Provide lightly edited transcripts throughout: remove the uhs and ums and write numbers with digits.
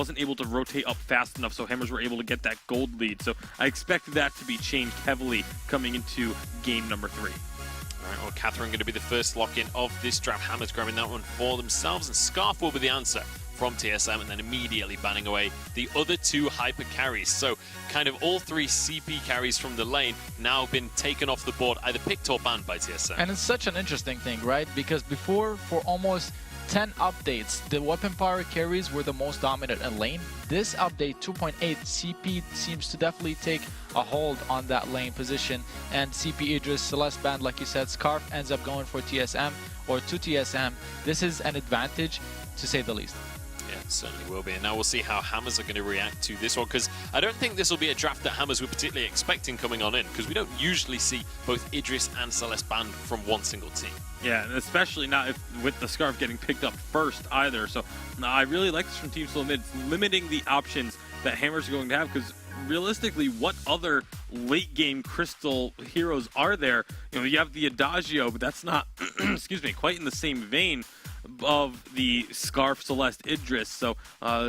wasn't able to rotate up fast enough, so Hammers were able to get that gold lead. So I expect that to be changed heavily coming into game number 3. All right, well, Catherine going to be the first lock-in of this draft. Hammers grabbing that one for themselves, and Scarf will be the answer from TSM, and then immediately banning away the other 2 hyper carries. So kind of all 3 CP carries from the lane now been taken off the board, either picked or banned by TSM. And it's such an interesting thing, right? Because before, for almost 10 updates, the weapon power carries were the most dominant in lane. This update 2.8, CP seems to definitely take a hold on that lane position, and CP Idris, Celeste banned like you said, Scarf ends up going for TSM or to TSM. This is an advantage to say the least. Yeah, certainly will be. And now we'll see how Hammers are going to react to this one, because I don't think this will be a draft that Hammers were particularly expecting coming on in, because we don't usually see both Idris and Celeste banned from one single team. Yeah, and especially not with the Scarf getting picked up first either. So I really like this from Team Solo Mid. It's limiting the options that Hammers are going to have, because realistically, what other late game Crystal heroes are there? You know, you have the Adagio, but that's not, excuse me, quite in the same vein of the Scarf, Celeste, Idris. So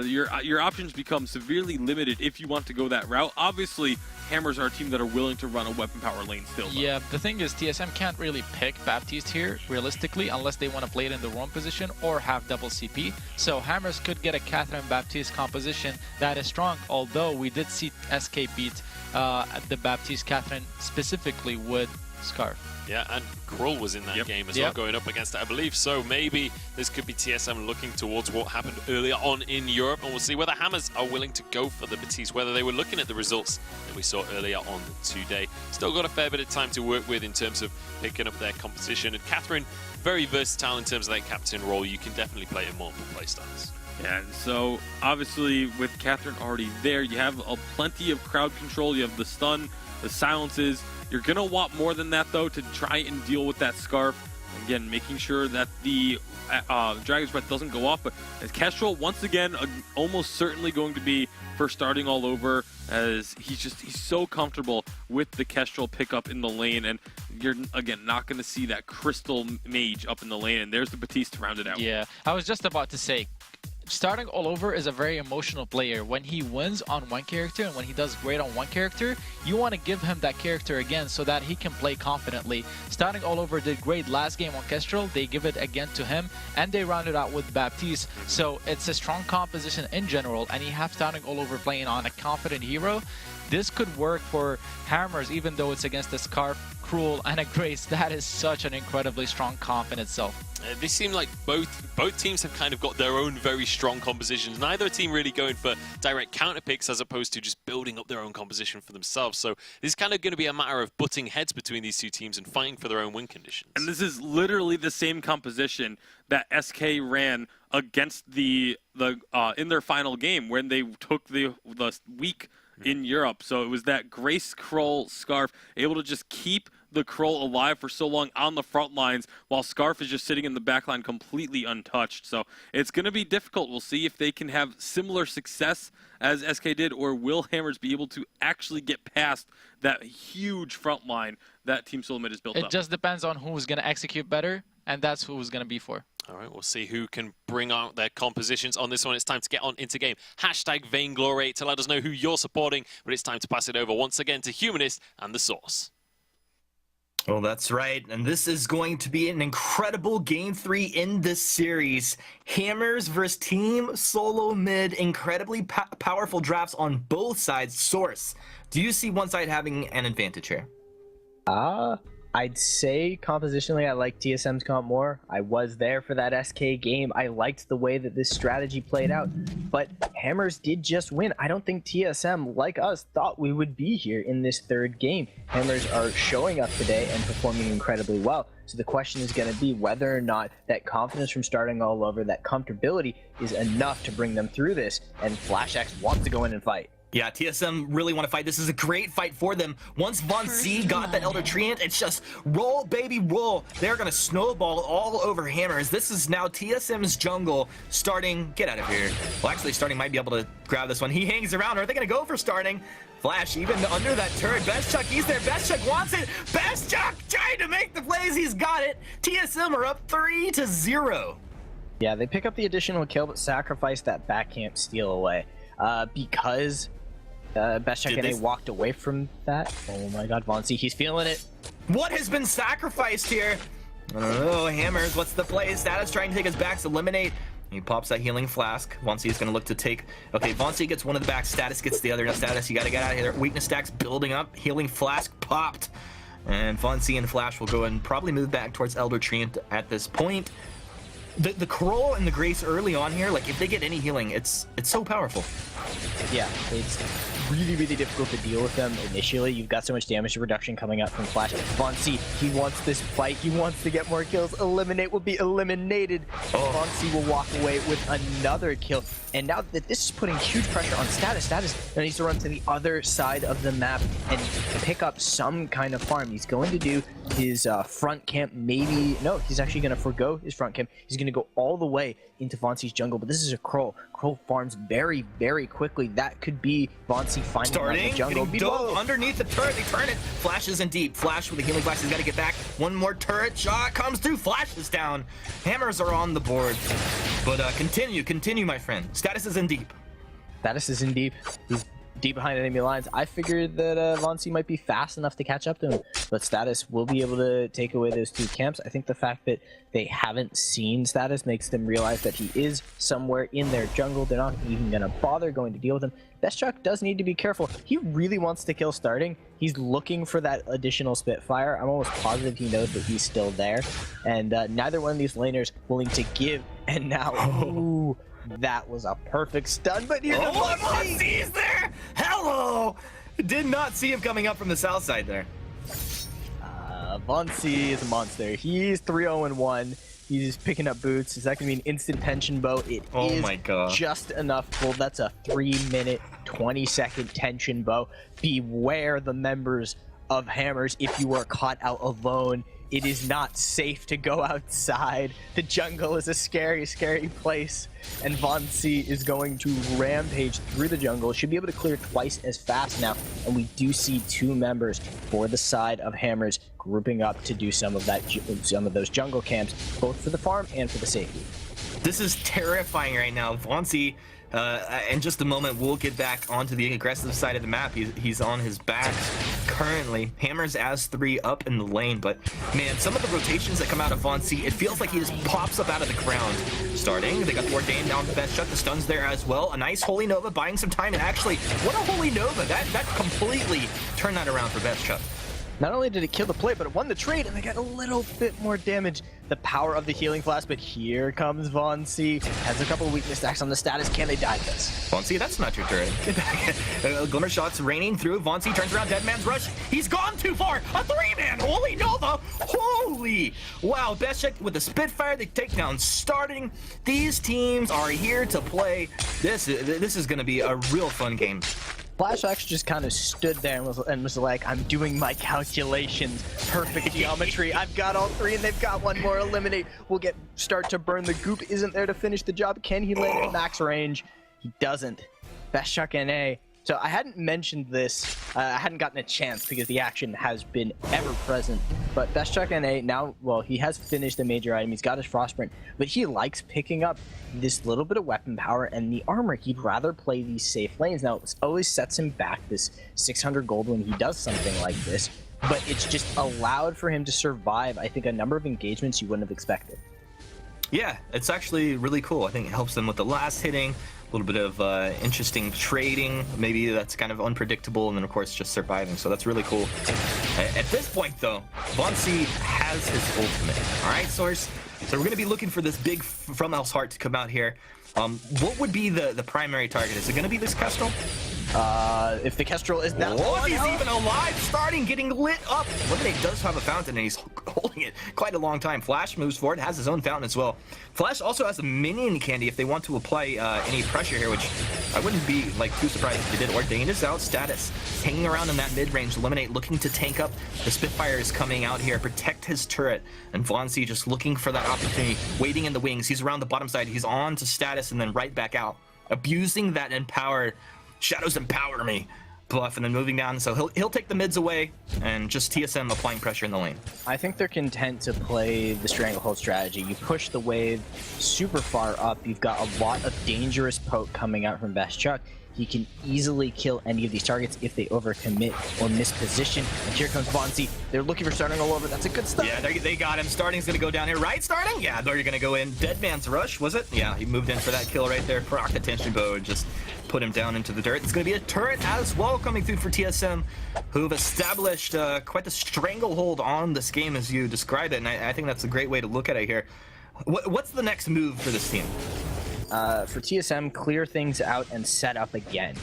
your options become severely limited if you want to go that route. Obviously, Hammers are a team that are willing to run a weapon power lane still, though. Yeah, the thing is, TSM can't really pick Baptiste here, realistically, unless they want to play it in the roam position or have double CP. So Hammers could get a Catherine Baptiste composition that is strong, although we did see SK beat the Baptiste Catherine specifically with Scarf. Yeah, and Krull was in that game as well, going up against it, I believe. So maybe this could be TSM looking towards what happened earlier on in Europe, and we'll see whether Hammers are willing to go for the Baptiste, whether they were looking at the results that we saw earlier on today. Still got a fair bit of time to work with in terms of picking up their composition. And Catherine, very versatile in terms of that captain role. You can definitely play in multiple playstyles. Yeah, so obviously with Catherine already there, you have plenty of crowd control. You have the stun, the silences. You're going to want more than that, though, to try and deal with that Scarf. Again, making sure that the Dragon's Breath doesn't go off. But as Kestrel, once again, almost certainly going to be for starting all over, as he's so comfortable with the Kestrel pickup in the lane. And you're, again, not going to see that Crystal Mage up in the lane. And there's the Baptiste to round it out. Yeah, I was just about to say, starting all over is a very emotional player. When he wins on one character and when he does great on one character, you want to give him that character again so that he can play confidently. Starting all over did great last game on Kestrel. They give it again to him, and they rounded out with Baptiste. So it's a strong composition in general, and you have starting all over playing on a confident hero. This could work for Hammers, even though it's against a Scarf, Cruel, and a Grace. That is such an incredibly strong comp in itself. They seem like both teams have kind of got their own very strong compositions. Neither team really going for direct counter picks as opposed to just building up their own composition for themselves. So this is kind of going to be a matter of butting heads between these two teams and fighting for their own win conditions. And this is literally the same composition that SK ran against the in their final game when they took the week in Europe. So it was that Grace, Krull, Scarf able to just keep the Krull alive for so long on the front lines while Scarf is just sitting in the back line completely untouched. So it's going to be difficult. We'll see if they can have similar success as SK did, or will Hammers be able to actually get past that huge front line that Team Solo Mid has built up. It just depends on who's going to execute better, and that's who it's going to be for. All right, we'll see who can bring out their compositions on this one. It's time to get on into game. Hashtag Vainglory to let us know who you're supporting, but it's time to pass it over once again to Humanist and the Source. Well, that's right, and this is going to be an incredible Game 3 in this series. Hammers versus Team Solo Mid, incredibly powerful drafts on both sides. Source, do you see one side having an advantage here? I'd say compositionally I like TSM's comp more. I was there for that SK game. I liked the way that this strategy played out, but Hammers did just win. I don't think TSM, like us, thought we would be here in this third game. Hammers are showing up today and performing incredibly well. So the question is going to be whether or not that confidence from starting all over, that comfortability, is enough to bring them through this, and FlashX wants to go in and fight. Yeah, TSM really want to fight. This is a great fight for them. Once Von C got that Elder Treant, it's just roll, baby, roll. They're going to snowball all over Hammers. This is now TSM's jungle starting. Get out of here. Well, actually, starting might be able to grab this one. He hangs around. Are they going to go for starting? Flash even under that turret. Bestchuck, he's there. Bestchuck wants it. Bestchuck trying to make the plays. He's got it. TSM are up 3-0. Yeah, they pick up the additional kill, but sacrifice that back camp steal away. Because Best Check NA walked away from that. Oh my god, Vonsi, he's feeling it. What has been sacrificed here? Oh, Hammers, what's the play? Status trying to take his backs, eliminate. He pops that healing flask. Vonsi is going to look to take... Okay, Vonsi gets one of the backs. Status gets the other. Now, Status, you got to get out of here. Weakness stacks building up. Healing flask popped. And Vonsi and Flash will go and probably move back towards Elder Treant at this point. The Kroll and the Grace early on here, like, if they get any healing, it's so powerful. Yeah, it's really, really difficult to deal with them initially. You've got so much damage reduction coming up from Flash. Vonsi, he wants this fight. He wants to get more kills. Eliminate will be eliminated. Vonsi will walk away with another kill. And now that this is putting huge pressure on Status, Status needs to run to the other side of the map and pick up some kind of farm. He's going to do his front camp, maybe. No, he's actually going to forgo his front camp. He's going to go all the way into Vonsi's jungle, but this is a Kroll. Kroll farms very, very quickly. That could be Vonsi finding the jungle. Dove underneath the turret. They turn it. Flash isn't deep. Flash with the healing flash. He's got to get back. One more turret shot comes through. Flash is down. Hammers are on the board. But continue, my friend. Status is in deep. Status is in deep. He's deep behind enemy lines. I figured that Vonsi might be fast enough to catch up to him, but Status will be able to take away those two camps. I think the fact that they haven't seen Status makes them realize that he is somewhere in their jungle. They're not even going to bother going to deal with him. Bestchuck does need to be careful. He really wants to kill starting. He's looking for that additional Spitfire. I'm almost positive he knows that he's still there, and neither one of these laners willing to give. And now, ooh, that was a perfect stun, but here's Vonsi is there! Hello! Did not see him coming up from the south side there. Vonsi is a monster. He's 3-0-1. He's picking up boots. Is that going to be an instant tension bow? It is my God. Just enough gold. That's a 3-minute, 20-second tension bow. Beware the members of Hammers if you are caught out alone. It is not safe to go outside. The jungle is a scary, scary place. And Vonsi is going to rampage through the jungle. Should be able to clear twice as fast now. And we do see two members for the side of Hammers grouping up to do some of those jungle camps, both for the farm and for the safety. This is terrifying right now. Vonsi, in just a moment, we'll get back onto the aggressive side of the map. He's on his back currently. Hammers as 3 up in the lane, but man, some of the rotations that come out of Vonsi, it feels like he just pops up out of the ground. Starting, they got Ordained down the best shot. The stun's there as well. A nice Holy Nova buying some time, and actually, what a Holy Nova! That completely turned that around for Best Chuck. Not only did it kill the play, but it won the trade, and they got a little bit more damage. The power of the healing flask, but here comes Vonsi. Has a couple of weakness stacks on the Status. Can they die this? Vonsi, that's not your turret. Get back. Glimmer shots raining through. Vonsi turns around. Dead Man's Rush. He's gone too far. A 3-man. Holy Nova. Holy. Wow. Best Check with the Spitfire. They take down starting. These teams are here to play. This is going to be a real fun game. Flash actually just kind of stood there and was like, I'm doing my calculations. Perfect geometry. I've got all 3 and they've got one more. Eliminate. We'll start to burn. The goop isn't there to finish the job. Can he land at max range? He doesn't. Best Chuck NA. So I hadn't mentioned this. I hadn't gotten a chance because the action has been ever present. But Best Chuck NA now, well, he has finished the major item. He's got his Frostprint, but he likes picking up this little bit of weapon power and the armor. He'd rather play these safe lanes. Now, it always sets him back this 600 gold when he does something like this, but it's just allowed for him to survive, I think, a number of engagements you wouldn't have expected. Yeah, it's actually really cool. I think it helps them with the last hitting, a little bit of interesting trading, maybe that's kind of unpredictable, and then of course just surviving, so that's really cool. At this point though, Vonsi has his ultimate. Alright, Source, so we're going to be looking for this big From Hell's Heart to come out here. What would be the primary target? Is it going to be this Kestrel? If the Kestrel is that he's even alive, starting, getting lit up. Lemonade does have a fountain, and he's holding it quite a long time. Flash moves forward, has his own fountain as well. Flash also has a minion candy if they want to apply any pressure here, which I wouldn't be too surprised if they did. Ordained is out. Status hanging around in that mid-range. Lemonade looking to tank up. The Spitfire is coming out here, protect his turret, and Vonsi just looking for that opportunity, waiting in the wings. He's around the bottom side. He's on to Status and then right back out, abusing that empower. Shadows empower me. buff and then moving down, so he'll take the mids away and just TSM applying pressure in the lane. I think they're content to play the stranglehold strategy. You push the wave super far up. You've got a lot of dangerous poke coming out from Best Chuck. He can easily kill any of these targets if they overcommit or misposition. And here comes Vonsi. They're looking for starting all over. That's a good start. Yeah, they got him. Starting's gonna go down here, right? Starting? Yeah, they're gonna go in. Dead Man's Rush, was it? Yeah, he moved in for that kill right there. Proc the tension bow and just put him down into the dirt. It's gonna be a turret as well coming through for TSM, who've established quite the stranglehold on this game as you described it, and I think that's a great way to look at it here. What's the next move for this team? For TSM, clear things out and set up again.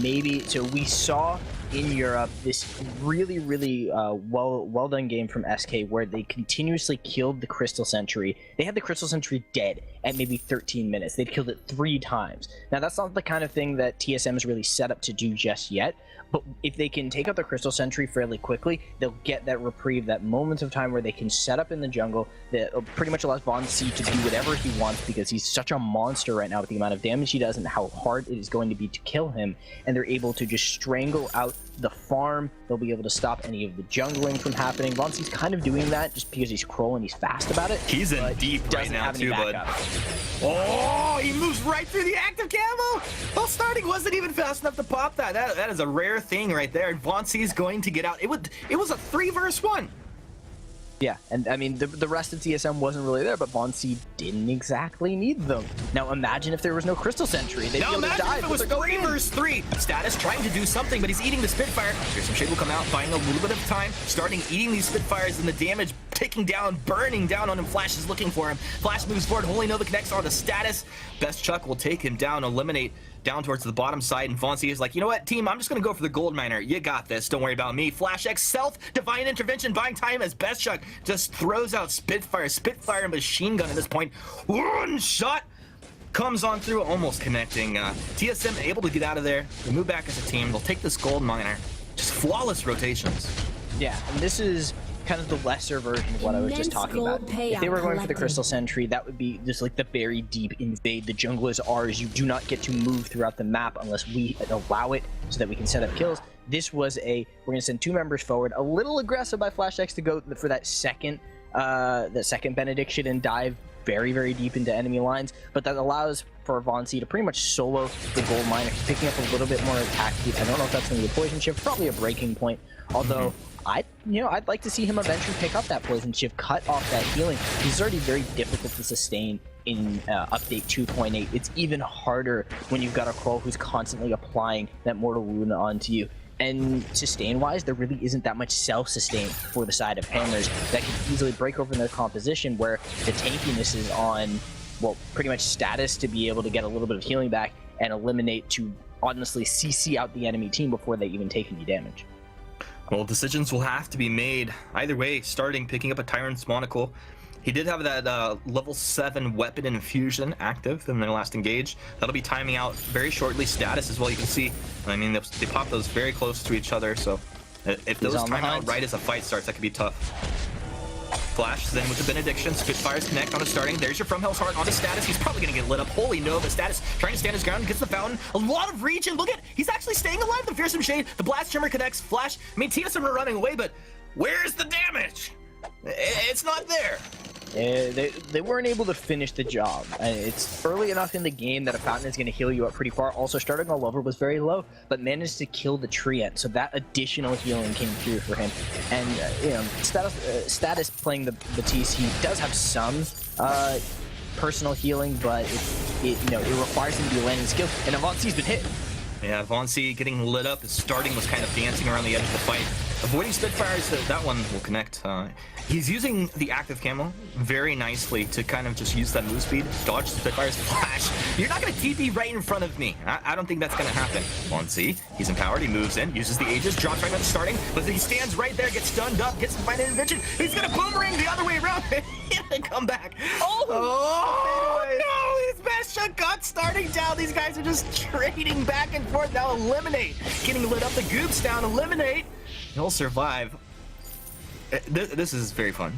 Maybe so we saw in Europe this really well done game from SK where they continuously killed the Crystal Sentry. They had the Crystal Sentry dead at maybe 13 minutes. They'd killed it 3 times. Now that's not the kind of thing that TSM is really set up to do just yet, but if they can take out the Crystal Sentry fairly quickly, they'll get that reprieve, that moment of time where they can set up in the jungle that pretty much allows Vonsi to do whatever he wants because he's such a monster right now with the amount of damage he does and how hard it is going to be to kill him, and they're able to just strangle out the farm. They'll be able to stop any of the jungling from happening. Vonsi's kind of doing that just because he's Kroll and he's fast about it. He's in deep right now too, bud. Oh, he moves right through the active camo. Well, starting wasn't even fast enough to pop that. That is a rare thing right there. And Vonsi's going to get out. It was a 3 versus 1. Yeah, and I mean, the rest of TSM wasn't really there, but Vainglory didn't exactly need them. Now imagine if there was no Crystal Sentry. They'd be able to die, if it was 3 versus 3. Status trying to do something, but he's eating the Spitfire. Here's some shade will come out, buying a little bit of time, starting eating these Spitfires and the damage taking down, burning down on him. Flash is looking for him. Flash moves forward, Holy Nova connects on the Status. Best Chuck will take him down, eliminate down towards the bottom side, and Vainglory is like, you know what, team, I'm just gonna go for the gold miner. You got this, don't worry about me. Flash X self, divine intervention, buying time as Best Chuck just throws out Spitfire machine gun at this point. One shot comes on through, almost connecting. TSM able to get out of there. They move back as a team. They'll take this gold miner. Just flawless rotations. Yeah, and this is kind of the lesser version of what I was just talking about. If they were going for the Crystal Sentry, that would be just like the very deep invade. The jungle is ours. You do not get to move throughout the map unless we allow it so that we can set up kills. This was we're going to send 2 members forward. A little aggressive by Flash X to go for that second benediction and dive very deep into enemy lines, but that allows for Vainglory to pretty much solo the gold miner, picking up a little bit more attack speed. I don't know if that's going to be a poison shift, probably a breaking point, although I'd like to see him eventually pick up that poison shift, cut off that healing. He's already very difficult to sustain in update 2.8. It's even harder when you've got a Kroll who's constantly applying that mortal wound onto you. And sustain-wise, there really isn't that much self-sustain for the side of Hammers that can easily break open their composition, where the tankiness is on, well, pretty much Status to be able to get a little bit of healing back and eliminate to honestly CC out the enemy team before they even take any damage. Well, decisions will have to be made. Either way, starting, picking up a Tyrant's Monocle. He did have that level 7 weapon infusion active in their last engage. That'll be timing out very shortly. Status as well, you can see. I mean, they pop those very close to each other, so if those time out right as a fight starts, that could be tough. Flash then with the benediction. Spitfires connect on the starting. There's your From Hell's Heart on the Status. He's probably going to get lit up. Holy Nova. Status trying to stand his ground. Gets the fountain. A lot of reach. And look at, he's actually staying alive. The Fearsome Shade. The Blast Shimmer connects. Flash. I mean, TSM are running away, but where's the damage? It's not there. They weren't able to finish the job. It's early enough in the game that a fountain is going to heal you up pretty far. Also, starting all over was very low, but managed to kill the Treant, so that additional healing came through for him. And Status playing the TC does have some personal healing, but it requires him to be landing skills. And Avanci's been hit. Yeah, Vainglory getting lit up. His starting was kind of dancing around the edge of the fight. Avoiding Spitfires, that one will connect. He's using the active camo very nicely to kind of just use that move speed. Dodge Spitfire's Flash. You're not going to TP right in front of me. I don't think that's going to happen. Vainglory, he's empowered. He moves in, uses the Aegis, drops right on the starting, but he stands right there, gets stunned up, gets the final intervention. He's going to boomerang the other way around and come back. Oh no! His Best Chuck got starting down. These guys are just trading back and forth. Now eliminate. Getting lit up. The Goops down. Eliminate. He'll survive. This is very fun.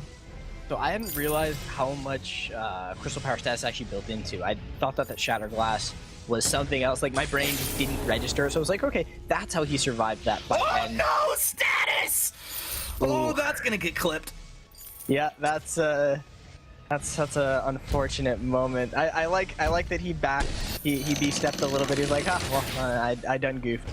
So I hadn't realized how much Crystal Power status actually built into. I thought that Shatter Glass was something else. Like, my brain just didn't register. So I was like, okay, that's how he survived that fight. Oh And no, status! Oh, that's gonna get clipped. yeah, that's such an unfortunate moment. I like that he B-stepped a little bit. He's like, I done goofed.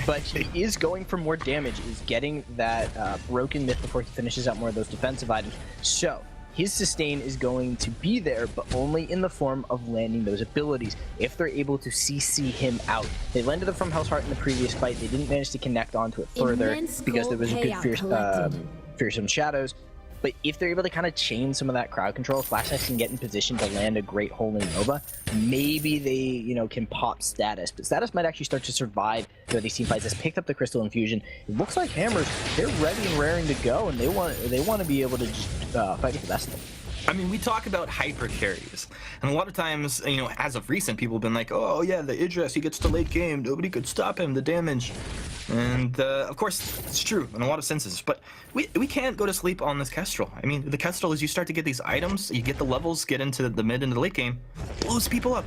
But he is going for more damage. He's getting that broken myth before he finishes out more of those defensive items. So his sustain is going to be there, but only in the form of landing those abilities. If they're able to CC him out, they landed it from Hell's Heart in the previous fight. They didn't manage to connect onto it further because there was a good fearsome shadows. But if they're able to kind of chain some of that crowd control, Flashlight can get in position to land a great Holy Nova. Maybe they, can pop Status. But Status might actually start to survive these team fights. Has picked up the Crystal Infusion. It looks like Hammers, they're ready and raring to go, and they want to be able to just fight with the best of them. I mean, we talk about hyper carries, and a lot of times, as of recent, people have been like, oh yeah, the Idris, he gets to late game, nobody could stop him, the damage. And of course, it's true in a lot of senses, but we can't go to sleep on this Kestrel. I mean, the Kestrel, as you start to get these items, you get the levels, get into the mid and the late game, blows people up.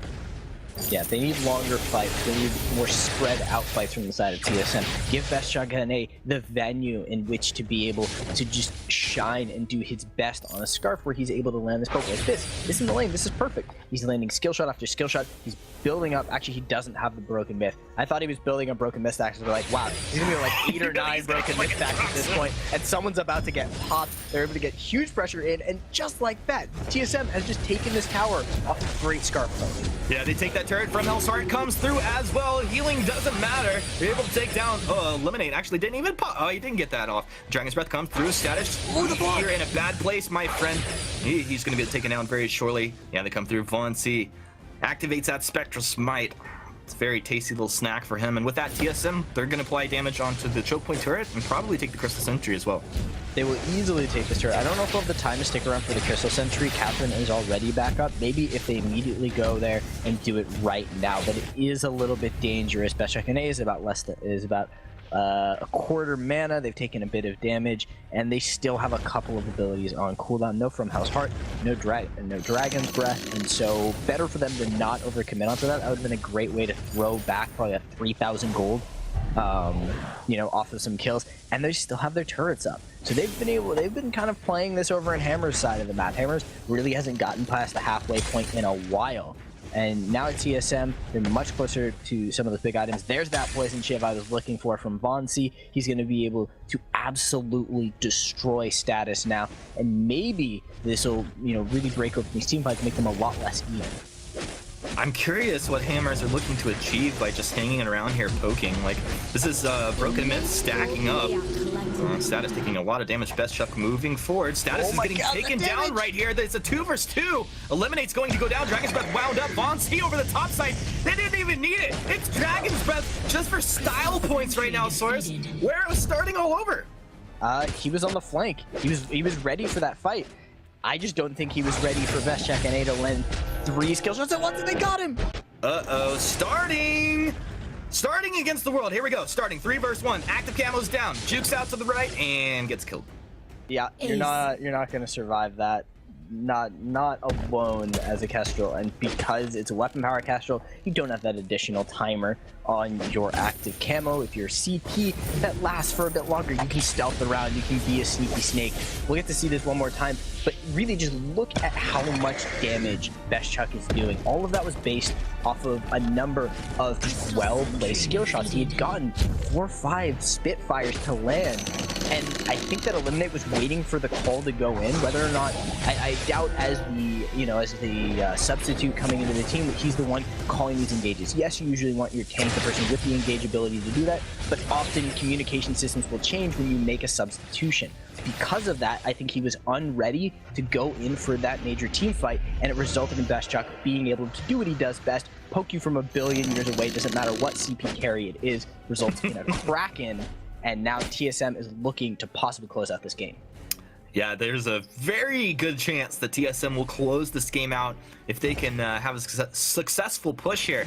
Yeah, they need longer fights. They need more spread out fights from the side of TSM. Give Beshchagane the venue in which to be able to just shine and do his best on a Scarf where he's able to land this poke like this. This in the lane, this is perfect. He's landing skill shot after skill shot. He's building up. Actually, he doesn't have the broken myth. I thought he was building a broken myth stacks. We're like, wow, he's gonna be like 8 or 9 broken myth stacks at this point, and someone's about to get popped. They're able to get huge pressure in, and just like that, TSM has just taken this tower off a great Scarf play. Yeah, they take that turret from Hell's Heart, comes through as well. Healing doesn't matter. They're able to take down, eliminate. Actually, didn't even pop. Oh, he didn't get that off. Dragon's Breath comes through. Status. Ooh, the block. You're in a bad place, my friend. He's going to get taken down very shortly. Yeah, they come through. Von C activates that Spectral Smite. It's a very tasty little snack for him. And with that TSM, they're going to apply damage onto the choke point turret and probably take the Crystal Sentry as well. They will easily take this turret. I don't know if we'll have the time to stick around for the Crystal Sentry. Catherine is already back up. Maybe if they immediately go there and do it right now, but it is a little bit dangerous. Beshchagane is about a quarter mana. They've taken a bit of damage, and they still have a couple of abilities on cooldown. No From Hell's Heart, no Dragon's Breath, and so better for them to not overcommit onto that. That would have been a great way to throw back probably a 3,000 gold, off of some kills, and they still have their turrets up. So they've been kind of playing this over in Hammer's side of the map. Hammers really hasn't gotten past the halfway point in a while. And now at TSM, they're much closer to some of those big items. There's that Poison Shiv I was looking for from Von C. He's going to be able to absolutely destroy Status now. And maybe this will, really break open these team fights, make them a lot less even. I'm curious what Hammers are looking to achieve by just hanging around here poking. Like, this is Broken Myth stacking up. Status taking a lot of damage. Beshchuk moving forward. Status is getting taken down right here. It's a 2 versus 2. Eliminate's going to go down. Dragon's Breath wound up. Von C over the top side. They didn't even need it. It's Dragon's Breath just for style points right now, Source. Where it was starting all over. He was on the flank. He was ready for that fight. I just don't think he was ready for Beshchagane to land 3 skill shots at once, and they got him! Uh-oh, starting against the world. Here we go, starting 3 versus 1. Active camo's down, jukes out to the right, and gets killed. Yeah, you're not gonna survive that. Not alone as a Kestrel, and because it's a weapon power Kestrel, you don't have that additional timer on your active camo. If you're CP, that lasts for a bit longer. You can stealth around, you can be a sneaky snake. We'll get to see this one more time, but really just look at how much damage Beshchuk is doing. All of that was based off of a number of well-placed skill shots. He had gotten 4 or 5 Spitfires to land, and I think that Eliminate was waiting for the call to go in. Whether or not, I doubt as the substitute coming into the team that he's the one calling these engages. Yes, you usually want your tank, the person with the engage ability, to do that, but often communication systems will change when you make a substitution. Because of that, I think he was unready to go in for that major team fight, and it resulted in Beshchuk being able to do what he does best, poke you from a billion years away, doesn't matter what CP carry it is, results in a Kraken, and now TSM is looking to possibly close out this game. Yeah, there's a very good chance that TSM will close this game out if they can have a successful push here.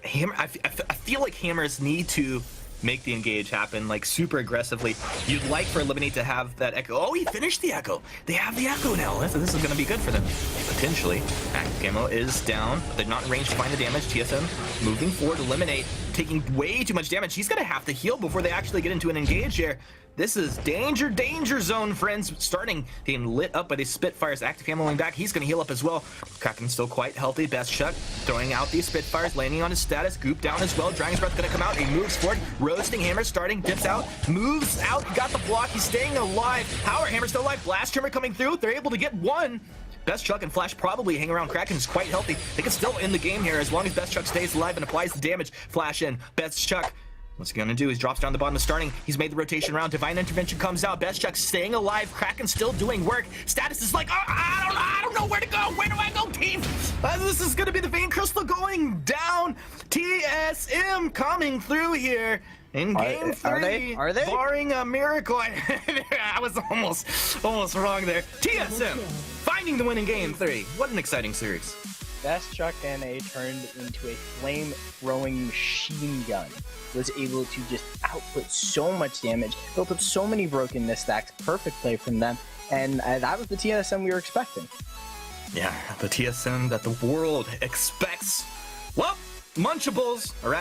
I feel like Hammers need to make the engage happen, like, super aggressively. You'd like for Eliminate to have that Echo. Oh, he finished the Echo. They have the Echo now. This is going to be good for them. Potentially. Active Camo is down, but they're not in range to find the damage. TSM moving forward. Eliminate taking way too much damage. He's going to have to heal before they actually get into an engage here. This is danger, danger zone, friends. Starting getting lit up by these Spitfires. Active Camoing back. He's going to heal up as well. Kraken's still quite healthy. Best Chuck throwing out these Spitfires, landing on his status. Goop down as well. Dragon's Breath going to come out. He moves forward. Roasting Hammer starting. Dips out. Moves out. He got the block. He's staying alive. Power Hammer still alive. Blast Hammer coming through. They're able to get one. Best Chuck and Flash probably hang around. Kraken is quite healthy. They can still end the game here as long as Best Chuck stays alive and applies the damage. Flash in. Best Chuck. What's he gonna do? He drops down the bottom of starting. He's made the rotation round. Divine Intervention comes out. Best Chuck staying alive. Kraken still doing work. Status is like, oh, I don't know where to go. Where do I go, team? This is gonna be the Vein Crystal going down. TSM coming through here. In game 3, are they? Barring a miracle. I was almost wrong there. TSM finding the win in game 3. What an exciting series. Best Chuck NA turned into a flame-throwing machine gun. Was able to just output so much damage, built up so many broken mist stacks. Perfect play from them, and that was the TSM we were expecting. Yeah, the TSM that the world expects. Well, Munchables are